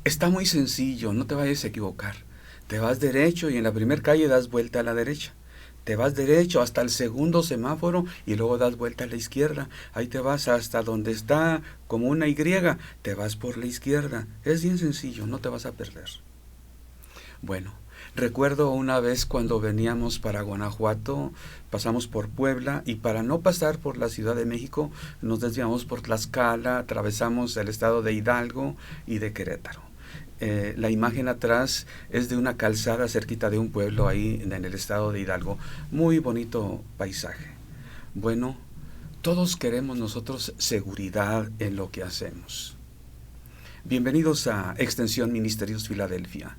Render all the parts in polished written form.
Está muy sencillo, no te vayas a equivocar. Te vas derecho y en la primera calle das vuelta a la derecha. Te vas derecho hasta el segundo semáforo y luego das vuelta a la izquierda. Ahí te vas hasta donde está como una Y, te vas por la izquierda. Es bien sencillo, no te vas a perder. Bueno, recuerdo una vez cuando veníamos para Guanajuato, pasamos por Puebla y para no pasar por la Ciudad de México nos desviamos por Tlaxcala, atravesamos el estado de Hidalgo y de Querétaro. La imagen atrás es de una calzada cerquita de un pueblo ahí en el estado de Hidalgo. Muy bonito paisaje. Bueno, todos queremos nosotros seguridad en lo que hacemos. Bienvenidos a Extensión Ministerios Filadelfia,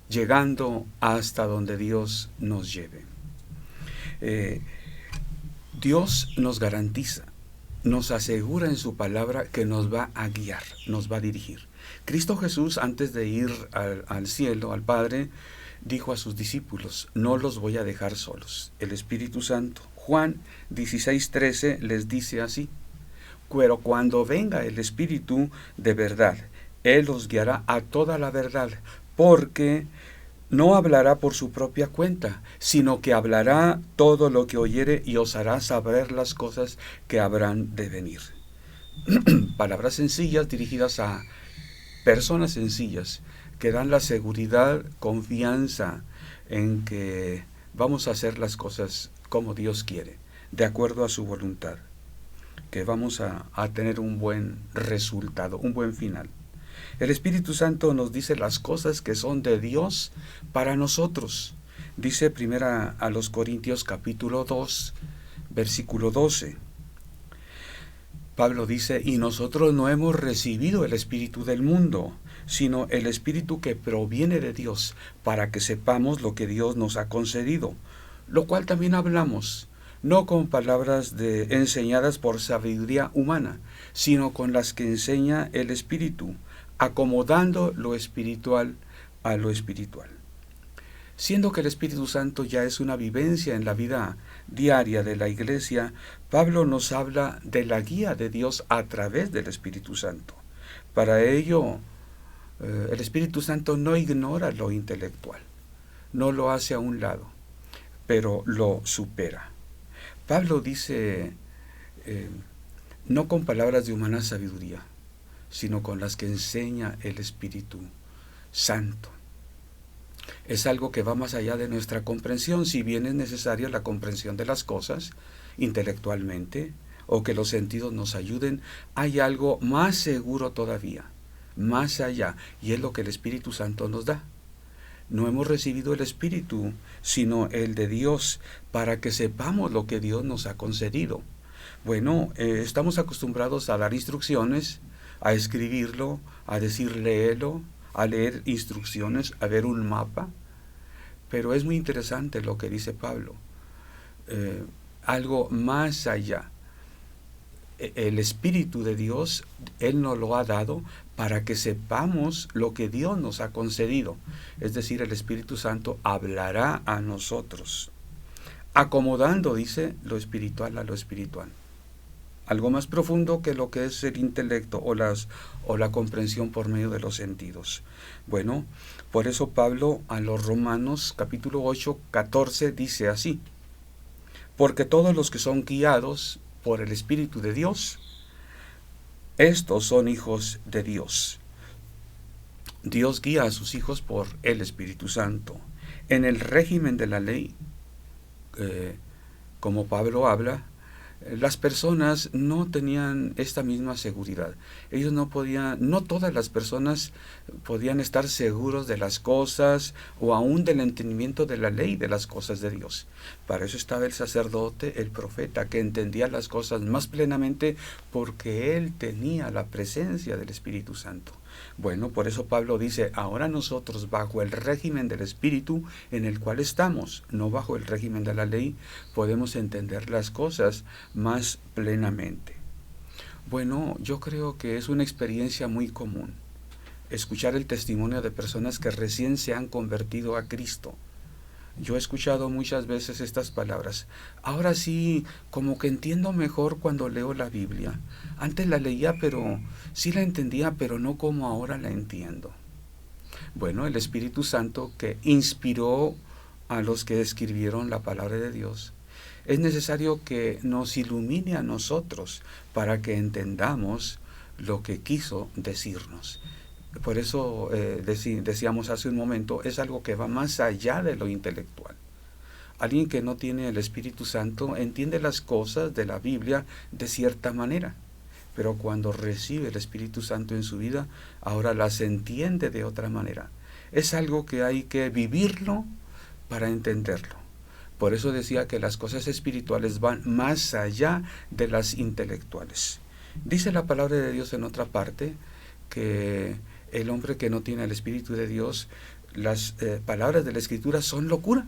llegando hasta donde Dios nos lleve. Eh, Dios nos garantiza, nos asegura en su palabra que nos va a guiar, nos va a dirigir. Cristo Jesús, antes de ir al cielo, al Padre, dijo a sus discípulos: no los voy a dejar solos. El Espíritu Santo, Juan 16:13 les dice así: pero cuando venga el Espíritu de verdad, Él os guiará a toda la verdad, porque no hablará por su propia cuenta, sino que hablará todo lo que oyere y os hará saber las cosas que habrán de venir. Palabras sencillas dirigidas a personas sencillas que dan la seguridad, confianza en que vamos a hacer las cosas como Dios quiere, de acuerdo a su voluntad, que vamos a tener un buen resultado, un buen final. El Espíritu Santo nos dice las cosas que son de Dios para nosotros. Dice primera a los Corintios capítulo 2, versículo 12. Pablo dice: y nosotros no hemos recibido el espíritu del mundo, sino el espíritu que proviene de Dios, para que sepamos lo que Dios nos ha concedido, lo cual también hablamos, no con palabras enseñadas por sabiduría humana, sino con las que enseña el Espíritu, acomodando lo espiritual a lo espiritual. Siendo que el Espíritu Santo ya es una vivencia en la vida diaria de la Iglesia, Pablo nos habla de la guía de Dios a través del Espíritu Santo. Para ello, el Espíritu Santo no ignora lo intelectual, no lo hace a un lado, pero lo supera. Pablo dice, no con palabras de humana sabiduría, sino con las que enseña el Espíritu Santo. Es algo que va más allá de nuestra comprensión, si bien es necesaria la comprensión de las cosas intelectualmente, o que los sentidos nos ayuden, hay algo más seguro todavía, más allá, y es lo que el Espíritu Santo nos da. No hemos recibido el Espíritu, sino el de Dios, para que sepamos lo que Dios nos ha concedido. Bueno, estamos acostumbrados a dar instrucciones, a escribirlo, a decir léelo, a leer instrucciones, a ver un mapa, pero es muy interesante lo que dice Pablo, algo más allá. El Espíritu de Dios, Él nos lo ha dado para que sepamos lo que Dios nos ha concedido. Es decir, el Espíritu Santo hablará a nosotros, acomodando, dice, lo espiritual a lo espiritual. Algo más profundo que lo que es el intelecto o la comprensión por medio de los sentidos. Bueno, por eso Pablo a los Romanos capítulo 8, 14 dice así: porque todos los que son guiados por el Espíritu de Dios, estos son hijos de Dios. Dios guía a sus hijos por el Espíritu Santo. En el régimen de la ley, como Pablo habla, las personas no tenían esta misma seguridad. Ellos no todas las personas podían estar seguros de las cosas o aún del entendimiento de la ley de las cosas de Dios. Para eso estaba el sacerdote, el profeta, que entendía las cosas más plenamente porque él tenía la presencia del Espíritu Santo. Bueno, por eso Pablo dice: ahora nosotros, bajo el régimen del Espíritu en el cual estamos, no bajo el régimen de la ley, podemos entender las cosas más plenamente. Bueno, yo creo que es una experiencia muy común escuchar el testimonio de personas que recién se han convertido a Cristo. Yo he escuchado muchas veces estas palabras: ahora sí, como que entiendo mejor cuando leo la Biblia. Antes la leía, pero sí la entendía, pero no como ahora la entiendo. Bueno, el Espíritu Santo que inspiró a los que escribieron la palabra de Dios, es necesario que nos ilumine a nosotros para que entendamos lo que quiso decirnos. Por eso decíamos hace un momento, es algo que va más allá de lo intelectual. Alguien que no tiene el Espíritu Santo entiende las cosas de la Biblia de cierta manera, pero cuando recibe el Espíritu Santo en su vida, ahora las entiende de otra manera. Es algo que hay que vivirlo para entenderlo. Por eso decía que las cosas espirituales van más allá de las intelectuales. Dice la palabra de Dios en otra parte que el hombre que no tiene el Espíritu de Dios, las palabras de la Escritura son locura.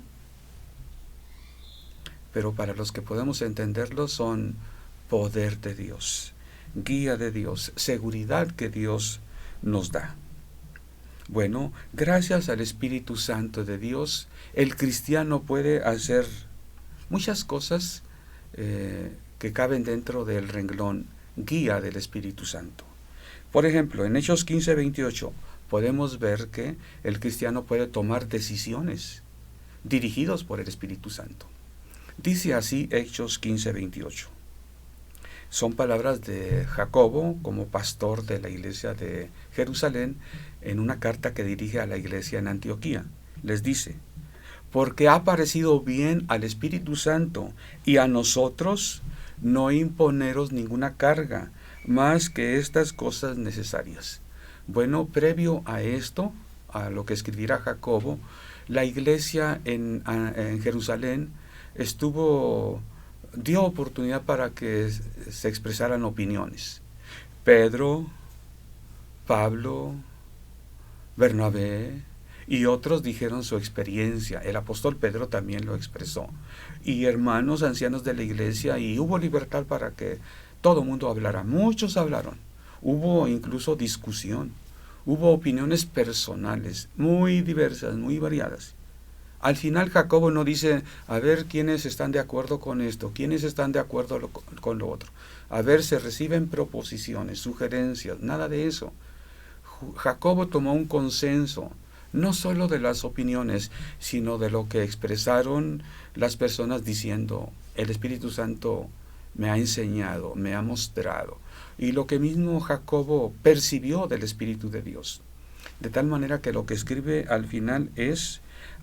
Pero para los que podemos entenderlo son poder de Dios, guía de Dios, seguridad que Dios nos da. Bueno, gracias al Espíritu Santo de Dios, el cristiano puede hacer muchas cosas que caben dentro del renglón guía del Espíritu Santo. Por ejemplo, en Hechos 15:28 podemos ver que el cristiano puede tomar decisiones dirigidos por el Espíritu Santo. Dice así Hechos 15:28. Son palabras de Jacobo como pastor de la iglesia de Jerusalén en una carta que dirige a la iglesia en Antioquía. Les dice: porque ha parecido bien al Espíritu Santo y a nosotros no imponeros ninguna carga más que estas cosas necesarias. Bueno, previo a esto, a lo que escribirá Jacobo, la iglesia en Jerusalén dio oportunidad para que se expresaran opiniones. Pedro, Pablo, Bernabé y otros dijeron su experiencia. El apóstol Pedro también lo expresó. Y hermanos ancianos de la iglesia, y hubo libertad para que todo el mundo hablara. Muchos hablaron. Hubo incluso discusión. Hubo opiniones personales muy diversas, muy variadas. Al final Jacobo no dice, a ver quiénes están de acuerdo con esto, quiénes están de acuerdo con lo otro. A ver, se reciben proposiciones, sugerencias, nada de eso. Jacobo tomó un consenso, no solo de las opiniones, sino de lo que expresaron las personas diciendo, el Espíritu Santo me ha enseñado, me ha mostrado, y lo que mismo Jacobo percibió del Espíritu de Dios. De tal manera que lo que escribe al final es: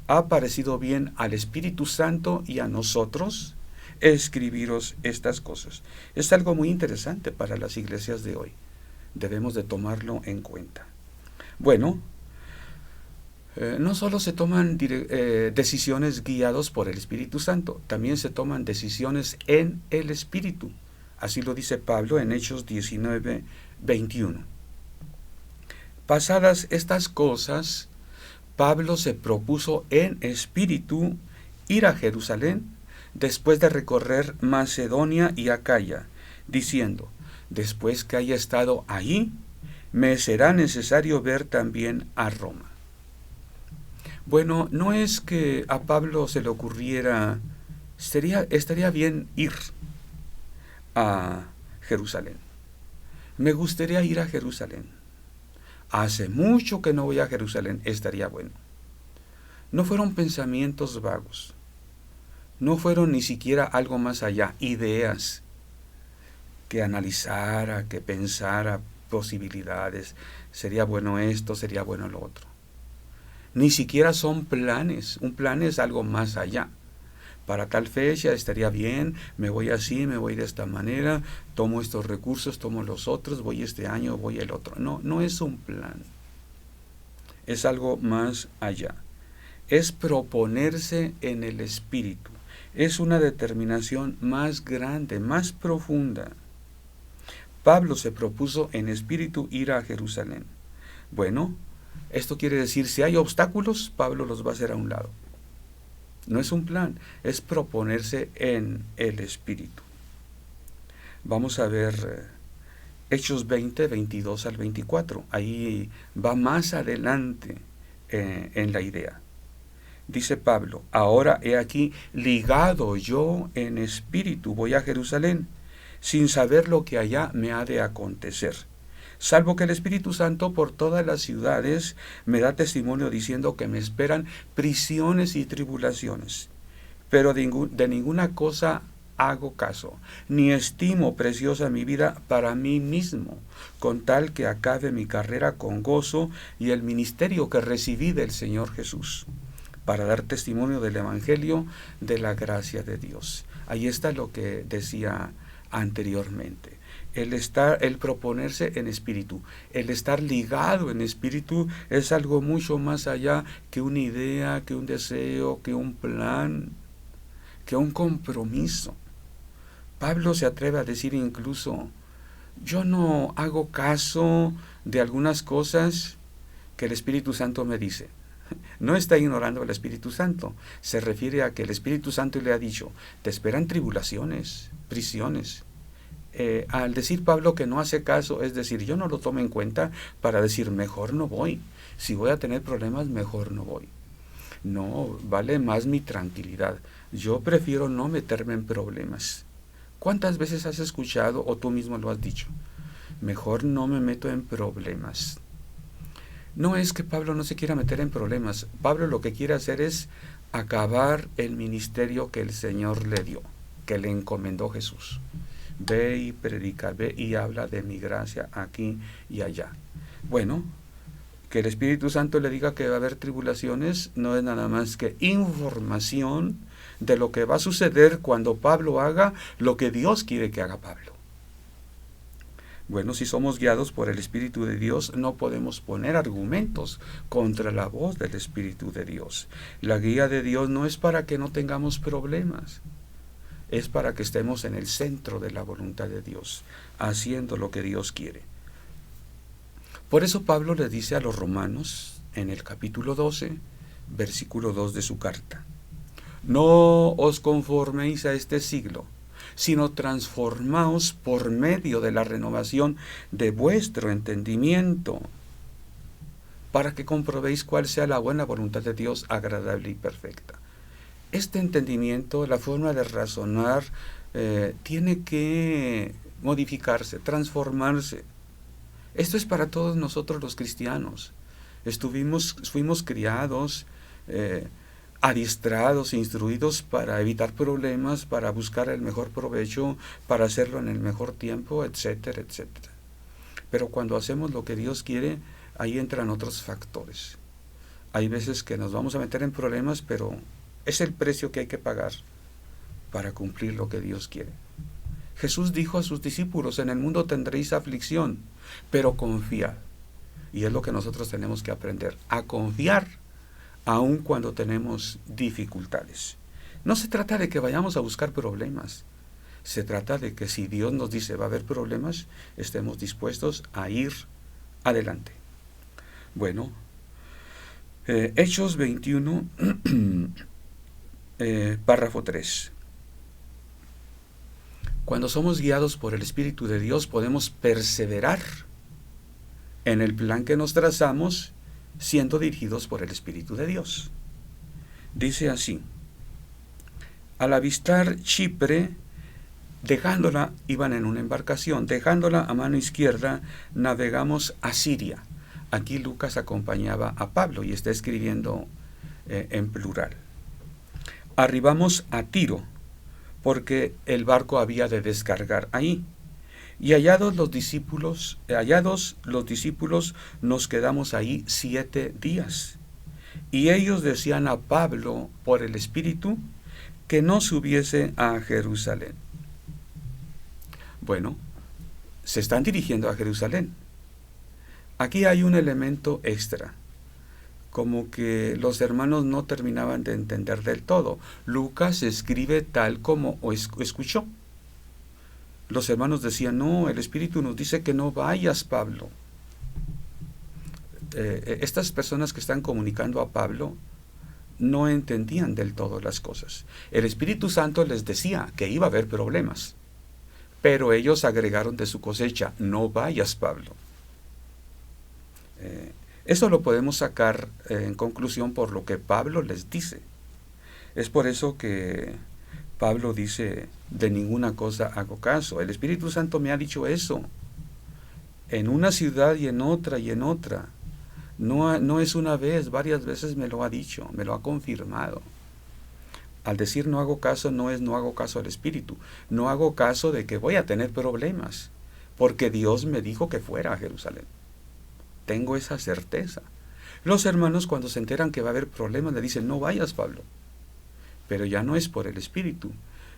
ha parecido bien al Espíritu Santo y a nosotros escribiros estas cosas. Es algo muy interesante para las iglesias de hoy. Debemos de tomarlo en cuenta. Bueno, no solo se toman decisiones guiados por el Espíritu Santo, también se toman decisiones en el Espíritu. Así lo dice Pablo en Hechos 19:21. Pasadas estas cosas, Pablo se propuso en espíritu ir a Jerusalén después de recorrer Macedonia y Acaya, diciendo: después que haya estado allí, me será necesario ver también a Roma. Bueno, no es que a Pablo se le ocurriera, estaría bien ir a Jerusalén. Me gustaría ir a Jerusalén. Hace mucho que no voy a Jerusalén, estaría bueno. No fueron pensamientos vagos. No fueron ni siquiera algo más allá, ideas que analizara, que pensara posibilidades. Sería bueno esto, sería bueno lo otro. Ni siquiera son planes. Un plan es algo más allá. Para tal fecha estaría bien, me voy así, me voy de esta manera, tomo estos recursos, tomo los otros, voy este año, voy el otro. No, no es un plan. Es algo más allá. Es proponerse en el Espíritu. Es una determinación más grande, más profunda. Pablo se propuso en espíritu ir a Jerusalén. Bueno, esto quiere decir, si hay obstáculos, Pablo los va a hacer a un lado. No es un plan, es proponerse en el Espíritu. Vamos a ver Hechos 20:22 al 24. Ahí va más adelante en la idea. Dice Pablo: ahora he aquí, ligado yo en espíritu, voy a Jerusalén, sin saber lo que allá me ha de acontecer, salvo que el Espíritu Santo por todas las ciudades me da testimonio diciendo que me esperan prisiones y tribulaciones. Pero de ninguna cosa hago caso, ni estimo preciosa mi vida para mí mismo, con tal que acabe mi carrera con gozo y el ministerio que recibí del Señor Jesús, para dar testimonio del Evangelio de la gracia de Dios. Ahí está lo que decía anteriormente. El proponerse en espíritu, el estar ligado en espíritu es algo mucho más allá que una idea, que un deseo, que un plan, que un compromiso. Pablo se atreve a decir incluso, yo no hago caso de algunas cosas que el Espíritu Santo me dice. No está ignorando al Espíritu Santo, se refiere a que el Espíritu Santo le ha dicho, te esperan tribulaciones, prisiones. Al decir Pablo que no hace caso, es decir, yo no lo tomo en cuenta para decir, mejor no voy. Si voy a tener problemas, mejor no voy. No, vale más mi tranquilidad. Yo prefiero no meterme en problemas. ¿Cuántas veces has escuchado o tú mismo lo has dicho? Mejor no me meto en problemas. No es que Pablo no se quiera meter en problemas. Pablo lo que quiere hacer es acabar el ministerio que el Señor le dio, que le encomendó Jesús. Ve y predica, ve y habla de mi gracia aquí y allá. Bueno, que el Espíritu Santo le diga que va a haber tribulaciones no es nada más que información de lo que va a suceder cuando Pablo haga lo que Dios quiere que haga Pablo. Bueno, si somos guiados por el Espíritu de Dios, no podemos poner argumentos contra la voz del Espíritu de Dios. La guía de Dios no es para que no tengamos problemas, es para que estemos en el centro de la voluntad de Dios, haciendo lo que Dios quiere. Por eso Pablo le dice a los romanos, en el capítulo 12, versículo 2 de su carta, no os conforméis a este siglo, sino transformaos por medio de la renovación de vuestro entendimiento, para que comprobéis cuál sea la buena voluntad de Dios, agradable y perfecta. Este entendimiento, la forma de razonar, tiene que modificarse, transformarse. Esto es para todos nosotros los cristianos. Fuimos criados, adiestrados, instruidos para evitar problemas, para buscar el mejor provecho, para hacerlo en el mejor tiempo, etcétera, etcétera. Pero cuando hacemos lo que Dios quiere, ahí entran otros factores. Hay veces que nos vamos a meter en problemas, pero es el precio que hay que pagar para cumplir lo que Dios quiere. Jesús dijo a sus discípulos, en el mundo tendréis aflicción, pero confiad. Y es lo que nosotros tenemos que aprender, a confiar, aun cuando tenemos dificultades. No se trata de que vayamos a buscar problemas, se trata de que si Dios nos dice va a haber problemas, estemos dispuestos a ir adelante. Bueno, Hechos 21, párrafo 3. Cuando somos guiados por el Espíritu de Dios, podemos perseverar en el plan que nos trazamos, siendo dirigidos por el Espíritu de Dios. Dice así, al avistar Chipre, iban en una embarcación, dejándola a mano izquierda, navegamos a Siria. Aquí Lucas acompañaba a Pablo y está escribiendo en plural. Arribamos a Tiro, porque el barco había de descargar ahí. Y hallados los discípulos, nos quedamos ahí 7 días. Y ellos decían a Pablo, por el Espíritu, que no subiese a Jerusalén. Bueno, se están dirigiendo a Jerusalén. Aquí hay un elemento extra, como que los hermanos no terminaban de entender del todo. Lucas escribe tal como escuchó. Los hermanos decían, no, el Espíritu nos dice que no vayas, Pablo. Estas personas que están comunicando a Pablo no entendían del todo las cosas. El Espíritu Santo les decía que iba a haber problemas, pero ellos agregaron de su cosecha, no vayas, Pablo. Eso lo podemos sacar en conclusión por lo que Pablo les dice. Es por eso que Pablo dice, de ninguna cosa hago caso. El Espíritu Santo me ha dicho eso. en una ciudad y en otra y en otra. No es una vez, varias veces me lo ha dicho, me lo ha confirmado. Al decir no hago caso, no es no hago caso al Espíritu, no hago caso de que voy a tener problemas, porque Dios me dijo que fuera a Jerusalén. Tengo esa certeza. Los hermanos, cuando se enteran que va a haber problemas, le dicen, no vayas, Pablo. Pero ya no es por el Espíritu,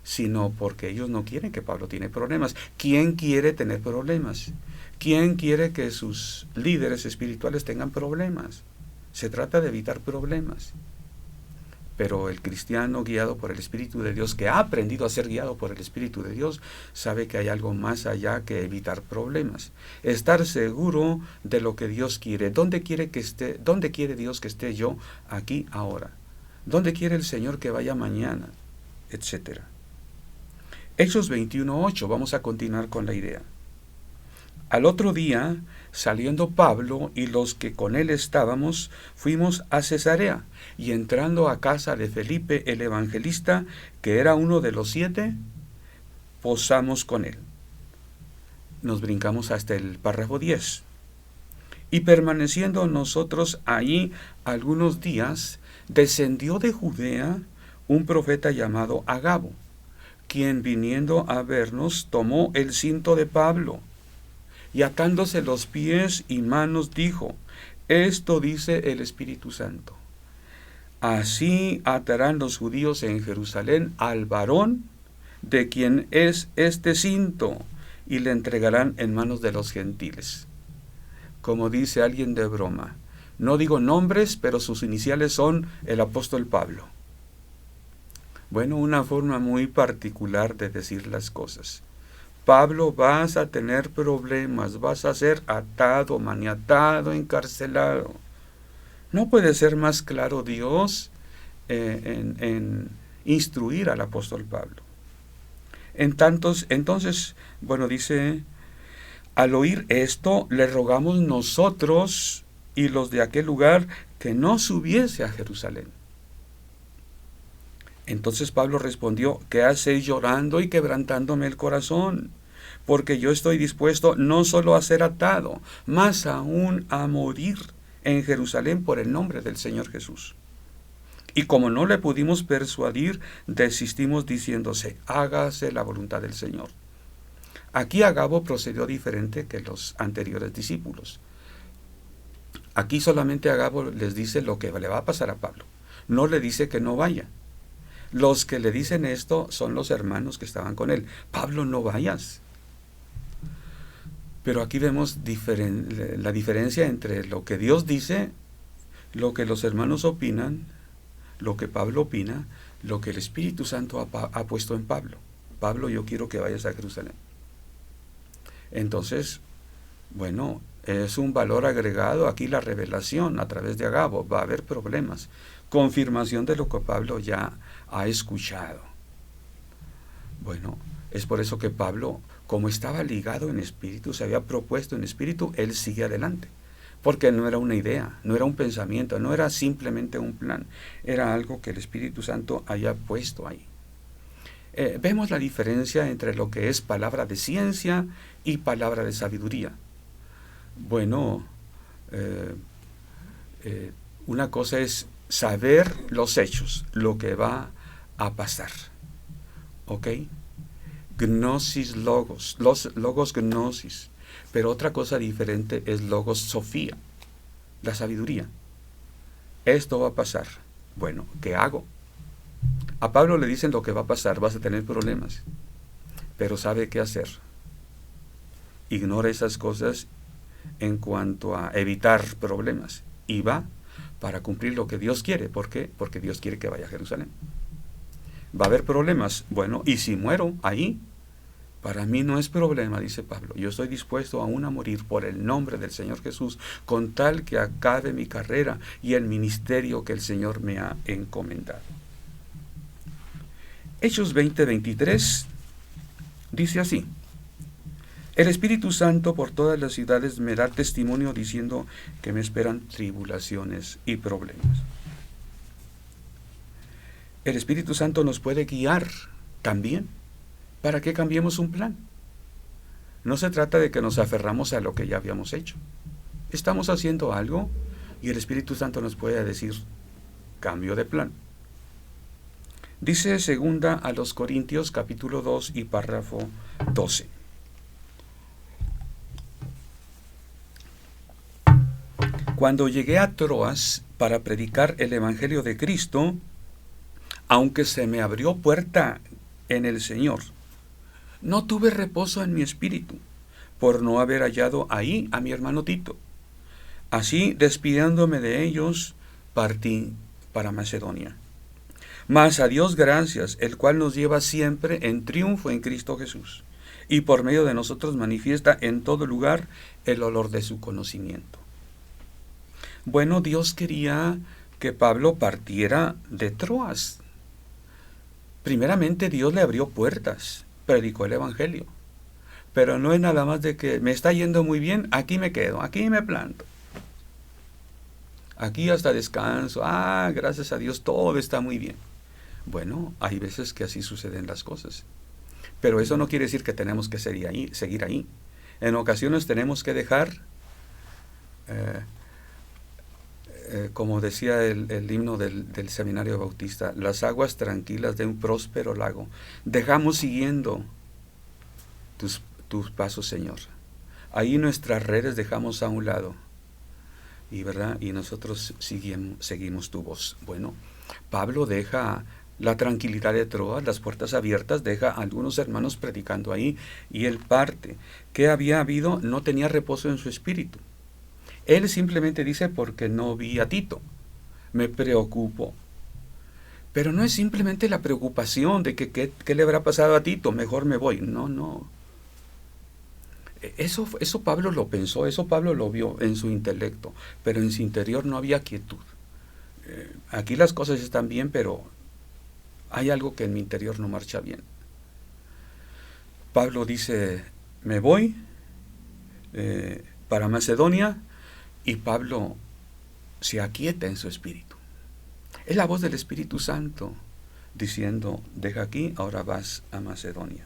sino porque ellos no quieren que Pablo tiene problemas. ¿Quién quiere tener problemas? ¿Quién quiere que sus líderes espirituales tengan problemas? Se trata de evitar problemas. Pero el cristiano guiado por el Espíritu de Dios, que ha aprendido a ser guiado por el Espíritu de Dios, sabe que hay algo más allá que evitar problemas. Estar seguro de lo que Dios quiere. ¿Dónde quiere Dios que esté yo aquí ahora? ¿Dónde quiere el Señor que vaya mañana? Etcétera. Hechos 21:8, vamos a continuar con la idea. Al otro día, saliendo Pablo y los que con él estábamos, fuimos a Cesarea, y entrando a casa de Felipe el evangelista, que era uno de los 7, posamos con él. Nos brincamos hasta el párrafo 10. Y permaneciendo nosotros allí algunos días, descendió de Judea un profeta llamado Agabo, quien viniendo a vernos tomó el cinto de Pablo, y atándose los pies y manos dijo, esto dice el Espíritu Santo, así atarán los judíos en Jerusalén al varón de quien es este cinto, y le entregarán en manos de los gentiles. Como dice alguien de broma, no digo nombres, pero sus iniciales son el apóstol Pablo. Bueno, una forma muy particular de decir las cosas. Pablo, vas a tener problemas, vas a ser atado, maniatado, encarcelado. No puede ser más claro Dios en instruir al apóstol Pablo. Entonces, bueno, dice, al oír esto, le rogamos nosotros y los de aquel lugar que no subiese a Jerusalén. Entonces Pablo respondió, ¿qué hacéis llorando y quebrantándome el corazón? Porque yo estoy dispuesto no solo a ser atado, más aún a morir en Jerusalén por el nombre del Señor Jesús. Y como no le pudimos persuadir, desistimos diciéndose, hágase la voluntad del Señor. Aquí Agabo procedió diferente que los anteriores discípulos. Aquí solamente Agabo les dice lo que le va a pasar a Pablo. No le dice que no vaya. Los que le dicen esto son los hermanos que estaban con él. Pablo, no vayas. Pero aquí vemos la diferencia entre lo que Dios dice, lo que los hermanos opinan, lo que Pablo opina, lo que el Espíritu Santo ha puesto en Pablo. Pablo, yo quiero que vayas a Jerusalén. Entonces, bueno, es un valor agregado aquí la revelación a través de Agabo. Va a haber problemas. Confirmación de lo que Pablo ya ha escuchado. Bueno, es por eso que Pablo, como estaba ligado en espíritu, se había propuesto en espíritu, él sigue adelante. Porque no era una idea, no era un pensamiento, no era simplemente un plan. Era algo que el Espíritu Santo haya puesto ahí. Vemos la diferencia entre lo que es palabra de ciencia y palabra de sabiduría. Bueno, una cosa es saber los hechos, lo que va a pasar. ¿Ok? Gnosis logos, logos gnosis. Pero otra cosa diferente es logos sofía, la sabiduría. Esto va a pasar. Bueno, ¿qué hago? A Pablo le dicen lo que va a pasar, vas a tener problemas. Pero sabe qué hacer. Ignora esas cosas en cuanto a evitar problemas. Y va para cumplir lo que Dios quiere. ¿Por qué? Porque Dios quiere que vaya a Jerusalén. ¿Va a haber problemas? Bueno, ¿y si muero ahí? Para mí no es problema, dice Pablo. Yo estoy dispuesto aún a morir por el nombre del Señor Jesús, con tal que acabe mi carrera y el ministerio que el Señor me ha encomendado. Hechos 20:23 dice así: el Espíritu Santo por todas las ciudades me da testimonio diciendo que me esperan tribulaciones y problemas. El Espíritu Santo nos puede guiar también para que cambiemos un plan. No se trata de que nos aferramos a lo que ya habíamos hecho. Estamos haciendo algo y el Espíritu Santo nos puede decir, cambio de plan. Dice segunda a los Corintios capítulo 2 y párrafo 12. Cuando llegué a Troas para predicar el Evangelio de Cristo, aunque se me abrió puerta en el Señor, no tuve reposo en mi espíritu, por no haber hallado ahí a mi hermano Tito. Así, despidiéndome de ellos, partí para Macedonia. Mas a Dios gracias, el cual nos lleva siempre en triunfo en Cristo Jesús, y por medio de nosotros manifiesta en todo lugar el olor de su conocimiento. Bueno, Dios quería que Pablo partiera de Troas. Primeramente Dios le abrió puertas, predicó el Evangelio. Pero no es nada más de que me está yendo muy bien, aquí me quedo, aquí me planto. Aquí hasta descanso, gracias a Dios todo está muy bien. Bueno, hay veces que así suceden las cosas. Pero eso no quiere decir que tenemos que seguir ahí. En ocasiones tenemos que dejar, como decía el himno del seminario bautista, las aguas tranquilas de un próspero lago. Dejamos siguiendo tus pasos, Señor. Ahí nuestras redes dejamos a un lado. Y nosotros seguimos tu voz. Bueno, Pablo deja la tranquilidad de Troas, las puertas abiertas, deja a algunos hermanos predicando ahí, y él parte. ¿Qué había habido? No tenía reposo en su espíritu. Él simplemente dice, porque no vi a Tito, me preocupo. Pero no es simplemente la preocupación de que qué le habrá pasado a Tito, mejor me voy. No. Eso Pablo lo pensó, eso Pablo lo vio en su intelecto, pero en su interior no había quietud. Aquí las cosas están bien, pero hay algo que en mi interior no marcha bien. Pablo dice, me voy para Macedonia, y Pablo se aquieta en su espíritu. Es la voz del Espíritu Santo diciendo, deja aquí, ahora vas a Macedonia.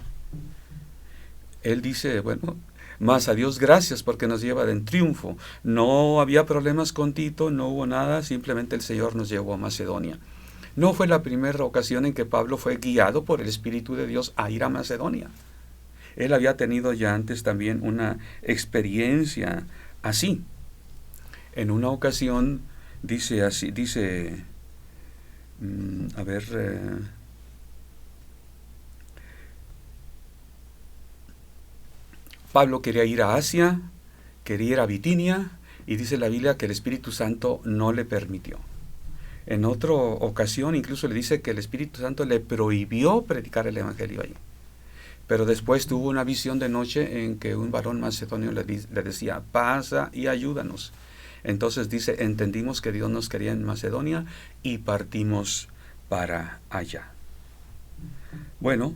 Él dice, bueno, más a Dios gracias porque nos lleva en triunfo. No había problemas con Tito, no hubo nada, simplemente el Señor nos llevó a Macedonia. No fue la primera ocasión en que Pablo fue guiado por el Espíritu de Dios a ir a Macedonia. Él había tenido ya antes también una experiencia así. En una ocasión Pablo quería ir a Asia, quería ir a Bitinia, y dice la Biblia que el Espíritu Santo no le permitió. En otra ocasión incluso le dice que el Espíritu Santo le prohibió predicar el Evangelio ahí. Pero después tuvo una visión de noche en que un varón macedonio le decía, pasa y ayúdanos. Entonces dice, entendimos que Dios nos quería en Macedonia y partimos para allá. Bueno,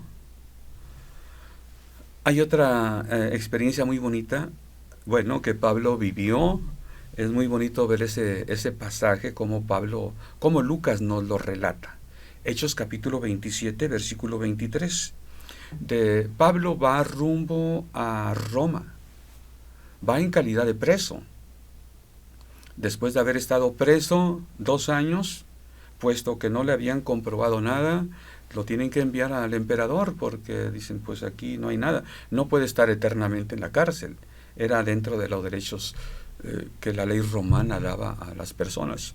hay otra experiencia muy bonita, que Pablo vivió. Es muy bonito ver ese pasaje, como Lucas nos lo relata. Hechos capítulo 27, versículo 23. Pablo va rumbo a Roma, va en calidad de preso. Después de haber estado preso 2 años, puesto que no le habían comprobado nada, lo tienen que enviar al emperador, porque dicen, pues aquí no hay nada, no puede estar eternamente en la cárcel. Era dentro de los derechos que la ley romana daba a las personas.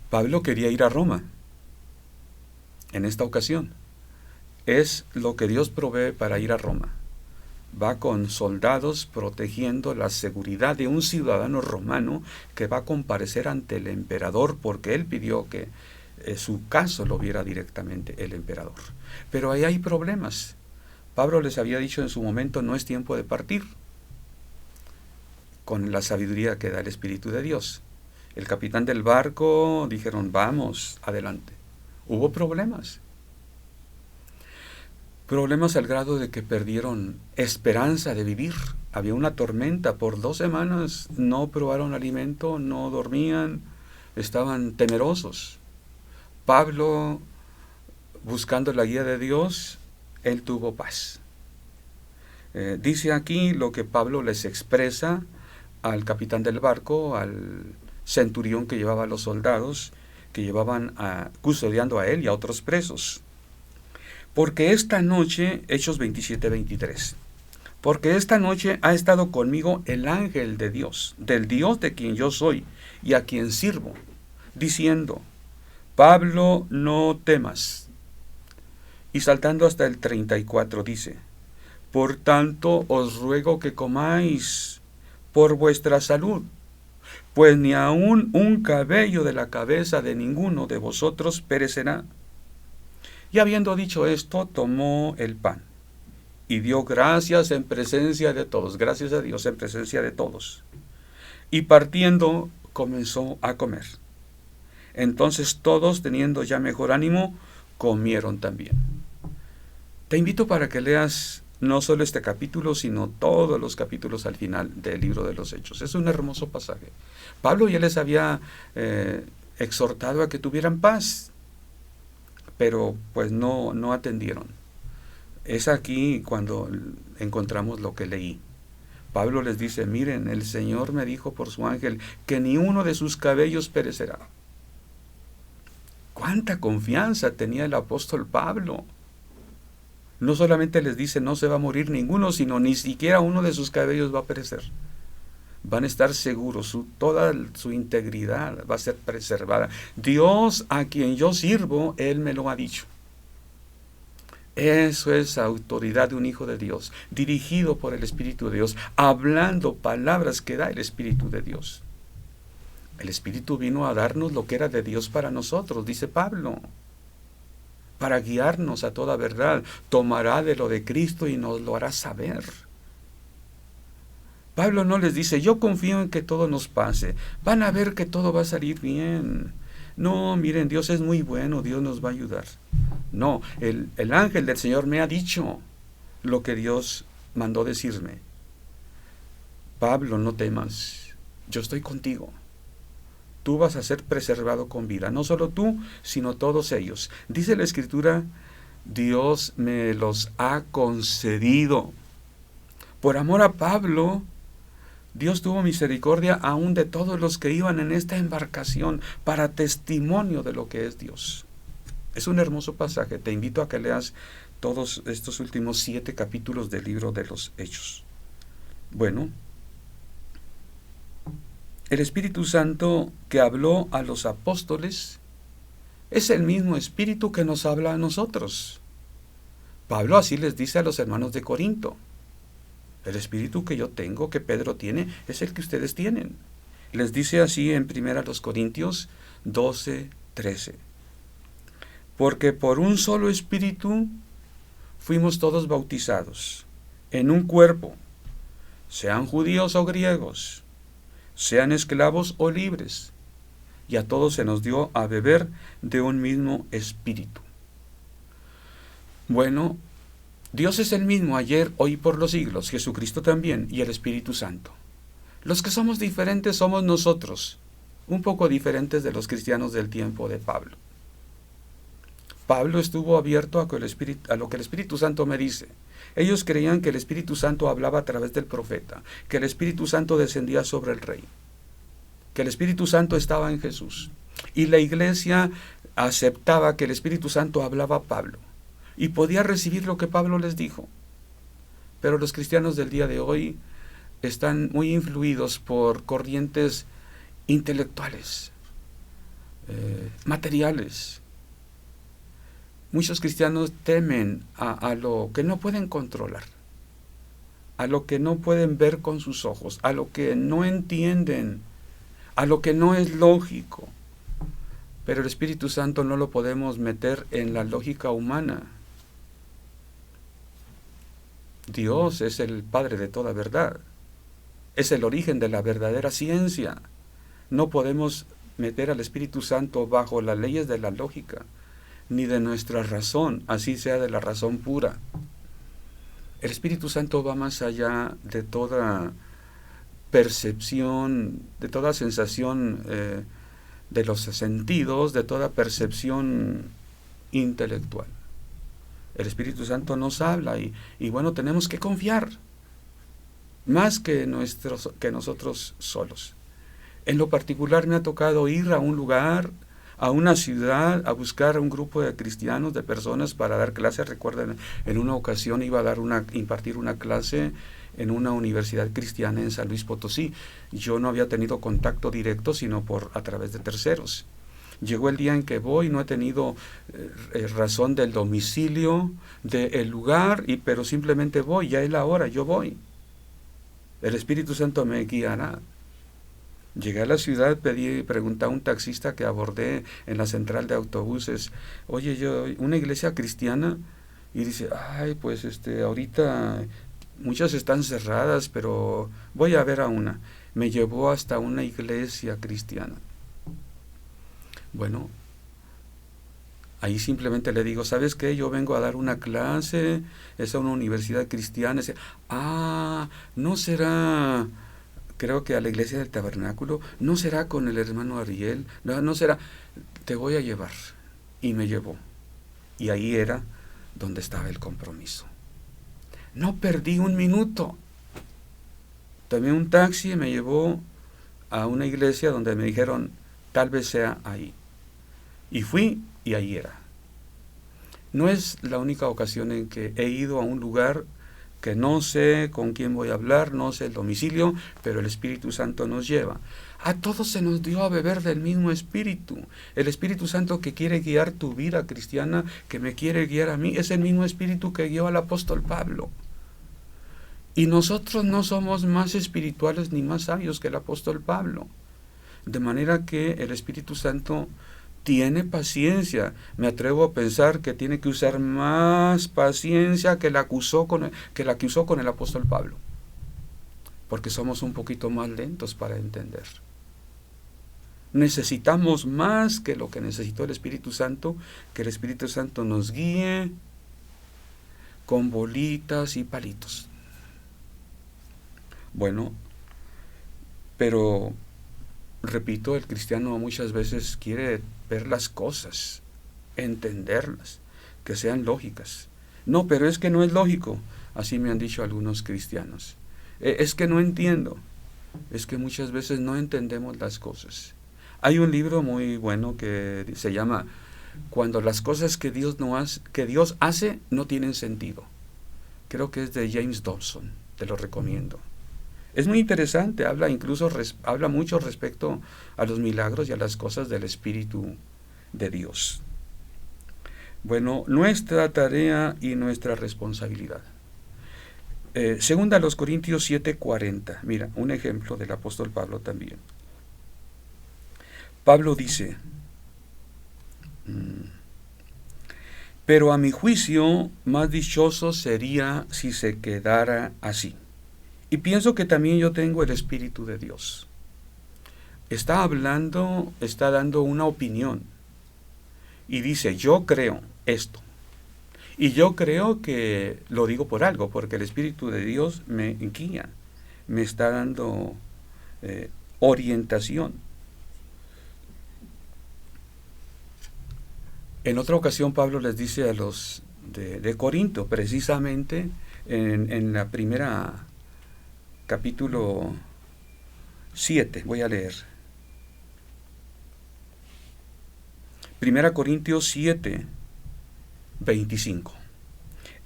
Pablo quería ir a Roma en esta ocasión. Es lo que Dios provee para ir a Roma. Va con soldados protegiendo la seguridad de un ciudadano romano que va a comparecer ante el emperador, porque él pidió que su caso lo viera directamente el emperador. Pero ahí hay problemas. Pablo les había dicho en su momento, no es tiempo de partir, con la sabiduría que da el Espíritu de Dios. El capitán del barco dijeron, vamos, adelante. Hubo problemas. Problemas al grado de que perdieron esperanza de vivir. Había una tormenta por 2 semanas, no probaron alimento, no dormían, estaban temerosos. Pablo, buscando la guía de Dios, él tuvo paz. Dice aquí lo que Pablo les expresa al capitán del barco, al centurión que llevaba a los soldados, que llevaban custodiando a él y a otros presos. Porque esta noche, Hechos 27-23, porque esta noche ha estado conmigo el ángel de Dios, del Dios de quien yo soy y a quien sirvo, diciendo, Pablo, no temas. Y saltando hasta el 34 dice, por tanto os ruego que comáis por vuestra salud, pues ni aun un cabello de la cabeza de ninguno de vosotros perecerá. Y habiendo dicho esto, tomó el pan y dio gracias en presencia de todos, gracias a Dios en presencia de todos. Y partiendo, comenzó a comer. Entonces todos, teniendo ya mejor ánimo, comieron también. Te invito para que leas no solo este capítulo, sino todos los capítulos al final del libro de los Hechos. Es un hermoso pasaje. Pablo ya les había exhortado a que tuvieran paz, pero pues no atendieron. Es aquí cuando encontramos lo que leí. Pablo les dice, miren, el Señor me dijo por su ángel que ni uno de sus cabellos perecerá. ¿Cuánta confianza tenía el apóstol Pablo? No solamente les dice no se va a morir ninguno, sino ni siquiera uno de sus cabellos va a perecer. Van a estar seguros, toda su integridad va a ser preservada. Dios a quien yo sirvo, Él me lo ha dicho. Eso es autoridad de un hijo de Dios, dirigido por el Espíritu de Dios, hablando palabras que da el Espíritu de Dios. El Espíritu vino a darnos lo que era de Dios para nosotros, dice Pablo, para guiarnos a toda verdad. Tomará de lo de Cristo y nos lo hará saber. Pablo no les dice, yo confío en que todo nos pase, van a ver que todo va a salir bien. No, miren, Dios es muy bueno, Dios nos va a ayudar. No, el ángel del Señor me ha dicho lo que Dios mandó decirme. Pablo, no temas, yo estoy contigo. Tú vas a ser preservado con vida, no solo tú, sino todos ellos. Dice la Escritura, Dios me los ha concedido. Por amor a Pablo, Dios tuvo misericordia aún de todos los que iban en esta embarcación para testimonio de lo que es Dios. Es un hermoso pasaje. Te invito a que leas todos estos últimos 7 capítulos del libro de los Hechos. Bueno, el Espíritu Santo que habló a los apóstoles es el mismo Espíritu que nos habla a nosotros. Pablo así les dice a los hermanos de Corinto. El Espíritu que yo tengo, que Pedro tiene, es el que ustedes tienen. Les dice así en 1 Corintios 12:13. Porque por un solo Espíritu fuimos todos bautizados, en un cuerpo, sean judíos o griegos, sean esclavos o libres, y a todos se nos dio a beber de un mismo Espíritu. Bueno, Dios es el mismo ayer, hoy y por los siglos, Jesucristo también, y el Espíritu Santo. Los que somos diferentes somos nosotros, un poco diferentes de los cristianos del tiempo de Pablo. Pablo estuvo abierto a lo que el Espíritu Santo me dice. Ellos creían que el Espíritu Santo hablaba a través del profeta, que el Espíritu Santo descendía sobre el rey, que el Espíritu Santo estaba en Jesús. Y la iglesia aceptaba que el Espíritu Santo hablaba a Pablo y podía recibir lo que Pablo les dijo. Pero los cristianos del día de hoy están muy influidos por corrientes intelectuales, materiales. Muchos cristianos temen a lo que no pueden controlar, a lo que no pueden ver con sus ojos, a lo que no entienden, a lo que no es lógico. Pero el Espíritu Santo no lo podemos meter en la lógica humana. Dios es el Padre de toda verdad. Es el origen de la verdadera ciencia. No podemos meter al Espíritu Santo bajo las leyes de la lógica, ni de nuestra razón, así sea de la razón pura. El Espíritu Santo va más allá de toda percepción, de toda sensación de los sentidos, de toda percepción intelectual. El Espíritu Santo nos habla y bueno, tenemos que confiar más que nosotros solos. En lo particular me ha tocado ir a un lugar, a una ciudad, a buscar un grupo de cristianos, de personas para dar clases. Recuerden, en una ocasión iba a impartir una clase en una universidad cristiana en San Luis Potosí. Yo no había tenido contacto directo, sino a través de terceros. Llegó el día en que voy, no he tenido razón del domicilio, del lugar, pero simplemente voy, ya es la hora, yo voy. El Espíritu Santo me guiará. Llegué a la ciudad, pregunté a un taxista que abordé en la central de autobuses, oye, una iglesia cristiana, y dice, ay, pues ahorita muchas están cerradas, pero voy a ver a una. Me llevó hasta una iglesia cristiana. Bueno, ahí simplemente le digo, ¿sabes qué? Yo vengo a dar una clase, es a una universidad cristiana. Dice, ¿no será, creo que a la iglesia del tabernáculo? ¿No será con el hermano Ariel? No será, te voy a llevar. Y me llevó. Y ahí era donde estaba el compromiso. No perdí un minuto. Tomé un taxi y me llevó a una iglesia donde me dijeron, tal vez sea ahí. Y fui y ahí era. No es la única ocasión en que he ido a un lugar que no sé con quién voy a hablar, no sé el domicilio, pero el Espíritu Santo nos lleva. A todos se nos dio a beber del mismo Espíritu. El Espíritu Santo que quiere guiar tu vida cristiana, que me quiere guiar a mí, es el mismo Espíritu que guió al apóstol Pablo. Y nosotros no somos más espirituales ni más sabios que el apóstol Pablo. De manera que el Espíritu Santo tiene paciencia. Me atrevo a pensar que tiene que usar más paciencia que la que usó con el apóstol Pablo. Porque somos un poquito más lentos para entender. Necesitamos más que lo que necesitó el Espíritu Santo, que el Espíritu Santo nos guíe con bolitas y palitos. Bueno, pero repito, el cristiano muchas veces quiere ver las cosas, entenderlas, que sean lógicas. No, pero es que no es lógico, así me han dicho algunos cristianos. Es que no entiendo, es que muchas veces no entendemos las cosas. Hay un libro muy bueno que se llama Cuando las cosas que Dios hace no tienen sentido. Creo que es de James Dobson, te lo recomiendo. Es muy interesante, habla mucho respecto a los milagros y a las cosas del Espíritu de Dios. Bueno, nuestra tarea y nuestra responsabilidad. Segunda a los Corintios 7:40. Mira, un ejemplo del apóstol Pablo también. Pablo dice, pero a mi juicio más dichoso sería si se quedara así. Y pienso que también yo tengo el Espíritu de Dios. Está dando una opinión. Y dice, yo creo esto. Y yo creo que lo digo por algo, porque el Espíritu de Dios me guía, me está dando orientación. En otra ocasión Pablo les dice a los de Corinto, precisamente en la primera capítulo 7, voy a leer. 1 Corintios 7, 25.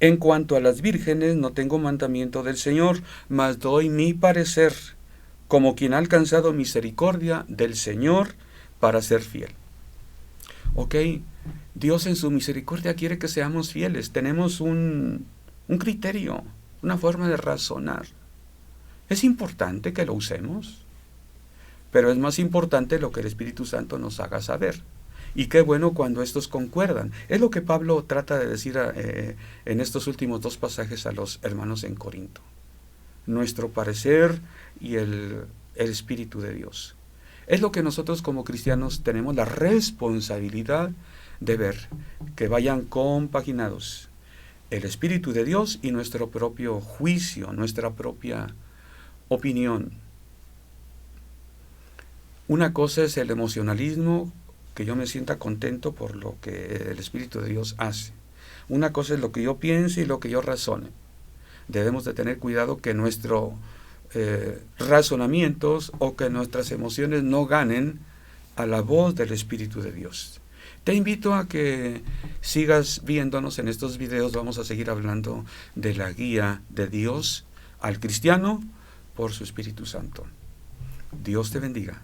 En cuanto a las vírgenes, no tengo mandamiento del Señor, mas doy mi parecer, como quien ha alcanzado misericordia del Señor para ser fiel. Ok, Dios en su misericordia quiere que seamos fieles. Tenemos un criterio, una forma de razonar. Es importante que lo usemos, pero es más importante lo que el Espíritu Santo nos haga saber. Y qué bueno cuando estos concuerdan. Es lo que Pablo trata de decir en estos últimos dos pasajes a los hermanos en Corinto. Nuestro parecer y el Espíritu de Dios. Es lo que nosotros como cristianos tenemos la responsabilidad de ver, que vayan compaginados. El Espíritu de Dios y nuestro propio juicio, nuestra propia opinión. Una cosa es el emocionalismo, que yo me sienta contento por lo que el Espíritu de Dios hace. Una cosa es lo que yo piense y lo que yo razone. Debemos de tener cuidado que nuestros razonamientos o que nuestras emociones no ganen a la voz del Espíritu de Dios. Te invito a que sigas viéndonos en estos videos. Vamos a seguir hablando de la guía de Dios al cristiano por su Espíritu Santo. Dios te bendiga.